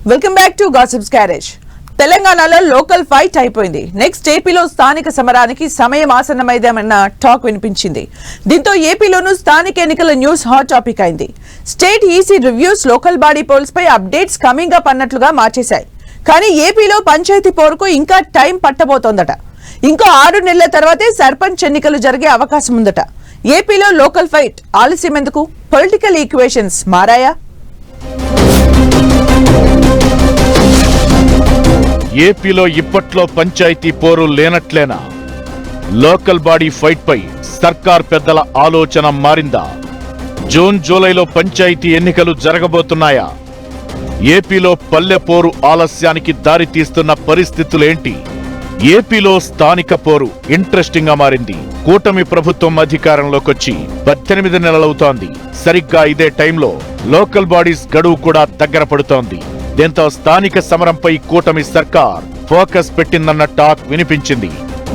Welcome back to gossips garage. తెలంగాణలో local fight అయిపోయింది. Next ఏపీలో స్థానిక సమరానికి సమయం ఆసన్నమైందన్న టాక్ వినిపించింది. దీంతో ఏపీలోనూ స్థానిక ఎన్నికల న్యూస్ హాట్ టాపిక్ అయింది. State EC reviews local body polls పై అప్డేట్స్ కమింగ్ అప్ అన్నట్లుగా మార్చేశాయి. కానీ ఏపీలో పంచాయతీ పోరుకు ఇంకా టైం పట్టబోతోందట. ఇంకో 6 నెలల తర్వాతే సర్పంచ్ ఎన్నికలు జరిగే అవకాశం ఉందట. ఏపీలో లోకల్ ఫైట్ ఆలస్యం ఎందుకు? పొలిటికల్ ఈక్వేషన్స్ మారాయా? ఏపీలో ఇప్పట్లో పంచాయతీ పోరు లేనట్లేనా? లోకల్ బాడీ ఫైట్ పై సర్కార్ పెద్దల ఆలోచన మారిందా? జూన్ జూలైలో పంచాయతీ ఎన్నికలు జరగబోతున్నాయా? ఏపీలో పల్లె పోరు ఆలస్యానికి దారి తీస్తున్న పరిస్థితులేంటి? ఏపీలో స్థానిక పోరు ఇంట్రెస్టింగ్ గా మారింది. కూటమి ప్రభుత్వం అధికారంలోకొచ్చి 18 నెలలవుతోంది. సరిగ్గా ఇదే టైంలో లోకల్ బాడీస్ గడువు కూడా దగ్గర పడుతోంది. దీంతో స్థానిక సమరంపై కూటమి సర్కార్ ఫోకస్ పెట్టిందన్న టాక్ వినిపించింది.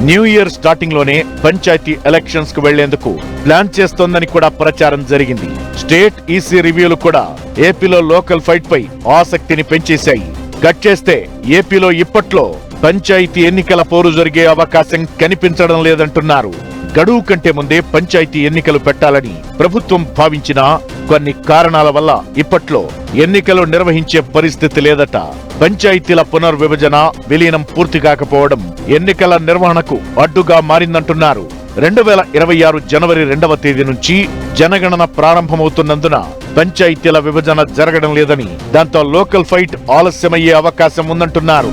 న్యూ ఇయర్ స్టార్టింగ్ లోనే పంచాయతీ ఎలక్షన్స్ కు వెళ్లేందుకు ప్లాన్ చేస్తోందని కూడా ప్రచారం జరిగింది. స్టేట్ ఈసీ రివ్యూలు కూడా ఏపీలో లోకల్ ఫైట్ పై ఆసక్తిని పెంచేశాయి. కట్ చేస్తే ఏపీలో ఇప్పట్లో పంచాయతీ ఎన్నికల పోరు జరిగే అవకాశం కనిపించడం లేదంటున్నారు. గడువు కంటే ముందే పంచాయతీ ఎన్నికలు పెట్టాలని ప్రభుత్వం భావించినా కొన్ని కారణాల వల్ల ఇప్పట్లో ఎన్నికలు నిర్వహించే పరిస్థితి లేదట. పంచాయతీల పునర్విభజన, విలీనం పూర్తి కాకపోవడం ఎన్నికల నిర్వహణకు అడ్డుగా మారిందంటున్నారు. 2026 జనవరి 2వ తేదీ నుంచి జనగణన ప్రారంభమవుతున్నందున పంచాయతీల విభజన జరగడం లేదని, దాంతో లోకల్ ఫైట్ ఆలస్యమయ్యే అవకాశం ఉందంటున్నారు.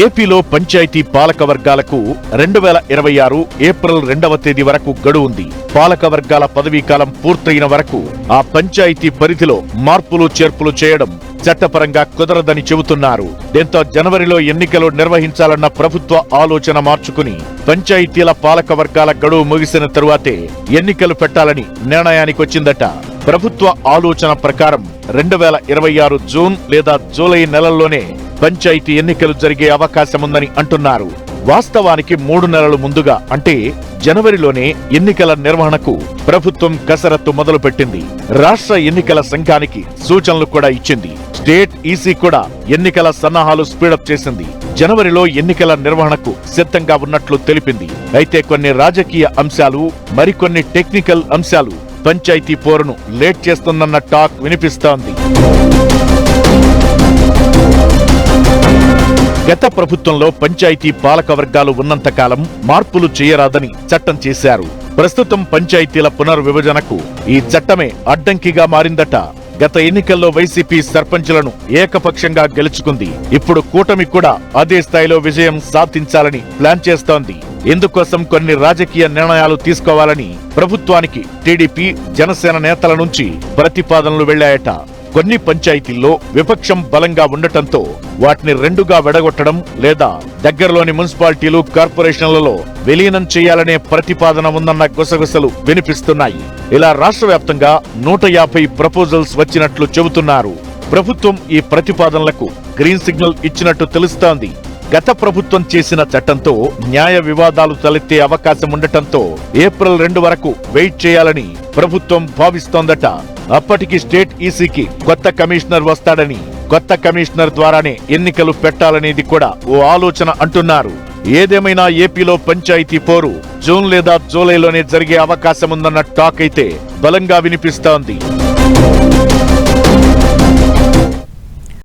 ఏపీలో పంచాయతీ పాలక వర్గాలకు 2026 ఏప్రిల్ 2వ తేదీ వరకు గడువు ఉంది. పాలక వర్గాల పదవీకాలం పూర్తయిన వరకు ఆ పంచాయతీ పరిధిలో మార్పులు చేర్పులు చేయడం చట్టపరంగా కుదరదని చెబుతున్నారు. దీంతో జనవరిలో ఎన్నికలు నిర్వహించాలన్న ప్రభుత్వ ఆలోచన మార్చుకుని పంచాయతీల పాలక వర్గాల గడువు ముగిసిన తరువాతే ఎన్నికలు పెట్టాలని నిర్ణయానికొచ్చిందట. ప్రభుత్వ ఆలోచన ప్రకారం 2026 జూన్ లేదా జూలై నెలల్లోనే పంచాయతీ ఎన్నికలు జరిగే అవకాశముందని అంటున్నారు. వాస్తవానికి 3 నెలలు ముందుగా అంటే జనవరిలోనే ఎన్నికల నిర్వహణకు ప్రభుత్వం కసరత్తు మొదలుపెట్టింది. రాష్ట్ర ఎన్నికల సంఘానికి సూచనలు కూడా ఇచ్చింది. స్టేట్ ఈసీ కూడా ఎన్నికల సన్నాహాలు స్పీడప్ చేసింది. జనవరిలో ఎన్నికల నిర్వహణకు సిద్ధంగా ఉన్నట్లు తెలిపింది. అయితే కొన్ని రాజకీయ అంశాలు, మరికొన్ని టెక్నికల్ అంశాలు పంచాయతీ పోరును లేట్ చేస్తుందన్న టాక్ వినిపిస్తోంది. గత ప్రభుత్వంలో పంచాయతీ పాలక వర్గాలు ఉన్నంతకాలం మార్పులు చేయరాదని చట్టం చేశారు. ప్రస్తుతం పంచాయతీల పునర్విభజనకు ఈ చట్టమే అడ్డంకిగా మారిందట. గత ఎన్నికల్లో వైసీపీ సర్పంచులను ఏకపక్షంగా గెలుచుకుంది. ఇప్పుడు కూటమి కూడా అదే స్థాయిలో విజయం సాధించాలని ప్లాన్ చేస్తోంది. ఇందుకోసం కొన్ని రాజకీయ నిర్ణయాలు తీసుకోవాలని ప్రభుత్వానికి టీడీపీ, జనసేన నేతల నుంచి ప్రతిపాదనలు వెళ్లాయట. కొన్ని పంచాయతీల్లో విపక్షం బలంగా ఉండటంతో వాటిని 2గా విడగొట్టడం లేదా దగ్గరలోని మున్సిపాలిటీలు, కార్పొరేషన్లలో విలీనం చేయాలనే ప్రతిపాదన ఉందన్న గుసగుసలు వినిపిస్తున్నాయి. ఇలా రాష్ట్ర వ్యాప్తంగా 150 ప్రపోజల్స్ వచ్చినట్లు చెబుతున్నారు. ప్రభుత్వం ఈ ప్రతిపాదనలకు గ్రీన్ సిగ్నల్ ఇచ్చినట్టు తెలుస్తోంది. గత ప్రభుత్వం చేసిన చట్టంతో న్యాయ వివాదాలు తలెత్తే అవకాశం ఉండటంతో ఏప్రిల్ 2 వరకు వెయిట్ చేయాలని ప్రభుత్వం భావిస్తోందట. అప్పటికి స్టేట్ ఈసీకి కొత్త కమిషనర్ వస్తాడని, కొత్త కమిషనర్ ద్వారానే ఎన్నికలు పెట్టాలనేది కూడా ఓ ఆలోచన అంటున్నారు. ఏదేమైనా ఏపీలో పంచాయతీ పోరు జూన్ లేదా జూలైలోనే జరిగే అవకాశముందన్న టాక్ అయితే బలంగా వినిపిస్తోంది.